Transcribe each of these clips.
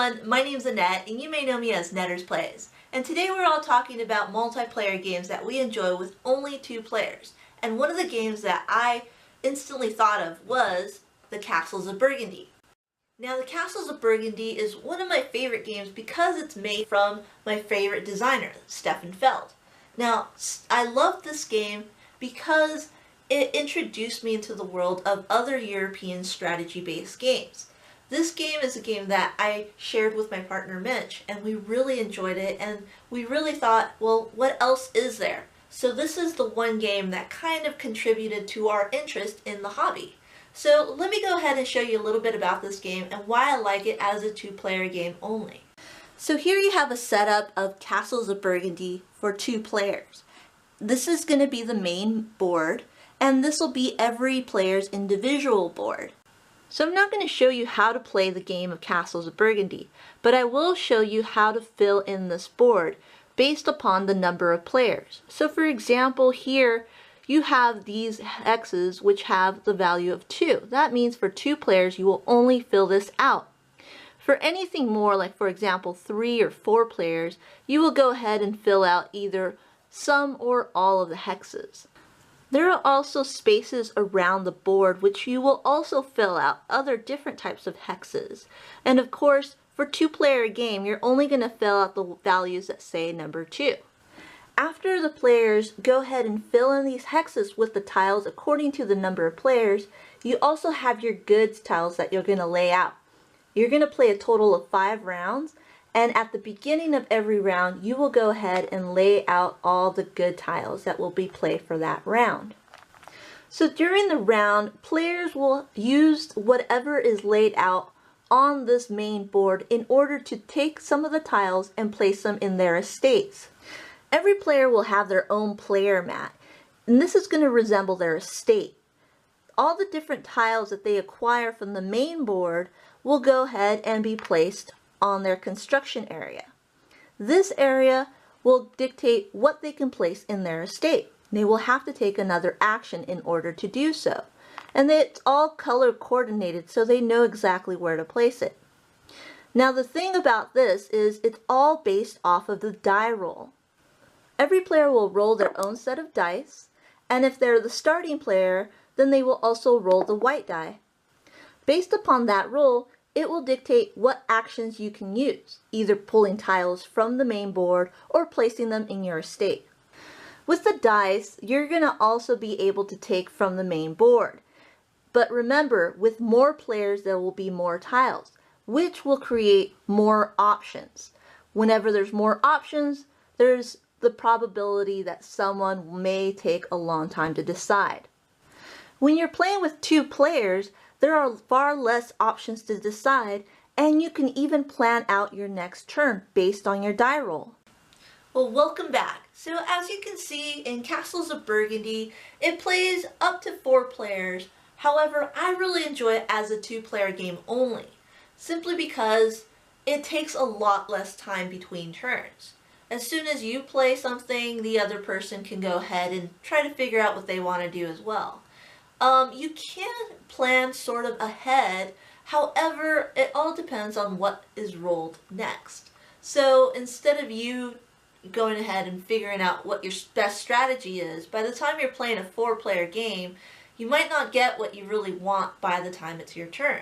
everyone, my name's Annette and you may know me as Nettersplays. And today we're all talking about multiplayer games that we enjoy with only 2 players. And one of the games that I instantly thought of was the Castles of Burgundy. Now the Castles of Burgundy is one of my favorite games because it's made from my favorite designer, Stefan Feld. Now I love this game because it introduced me into the world of other European strategy-based games. This game is a game that I shared with my partner Mitch, and we really enjoyed it, and we really thought, well, what else is there? So this is the one game that kind of contributed to our interest in the hobby. So let me go ahead and show you a little bit about this game and why I like it as a 2-player game only. So here you have a setup of Castles of Burgundy for 2 players. This is going to be the main board, and this will be every player's individual board. So I'm not going to show you how to play the game of Castles of Burgundy, but I will show you how to fill in this board based upon the number of players. So for example, here you have these hexes which have the value of 2. That means for 2 players you will only fill this out. For anything more, like for example 3 or 4 players, you will go ahead and fill out either some or all of the hexes. There are also spaces around the board which you will also fill out other different types of hexes. And of course, for 2-player game, you're only going to fill out the values that say number 2. After the players go ahead and fill in these hexes with the tiles according to the number of players, you also have your goods tiles that you're going to lay out. You're going to play a total of 5 rounds, and at the beginning of every round, you will go ahead and lay out all the good tiles that will be played for that round. So during the round, players will use whatever is laid out on this main board in order to take some of the tiles and place them in their estates. Every player will have their own player mat, and this is going to resemble their estate. All the different tiles that they acquire from the main board will go ahead and be placed on their construction area. This area will dictate what they can place in their estate. They will have to take another action in order to do so. And it's all color coordinated so they know exactly where to place it. Now the thing about this is it's all based off of the die roll. Every player will roll their own set of dice, and if they're the starting player, then they will also roll the white die. Based upon that roll, it will dictate what actions you can use, either pulling tiles from the main board or placing them in your estate. With the dice, you're going to also be able to take from the main board. But remember, with more players there will be more tiles, which will create more options. Whenever there's more options, there's the probability that someone may take a long time to decide. When you're playing with 2 players, there are far less options to decide, and you can even plan out your next turn based on your die roll. Well, welcome back. So as you can see in Castles of Burgundy, it plays up to 4 players. However, I really enjoy it as a 2-player game only, simply because it takes a lot less time between turns. As soon as you play something, the other person can go ahead and try to figure out what they want to do as well. You can plan sort of ahead, however, it all depends on what is rolled next. So instead of you going ahead and figuring out what your best strategy is, by the time you're playing a 4-player game, you might not get what you really want by the time it's your turn.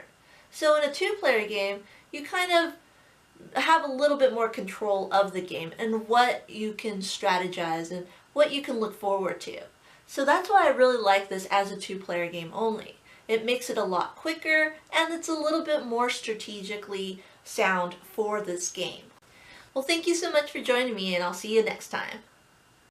So in a 2-player game, you kind of have a little bit more control of the game and what you can strategize and what you can look forward to. So that's why I really like this as a 2-player game only. It makes it a lot quicker, and it's a little bit more strategically sound for this game. Well, thank you so much for joining me, and I'll see you next time.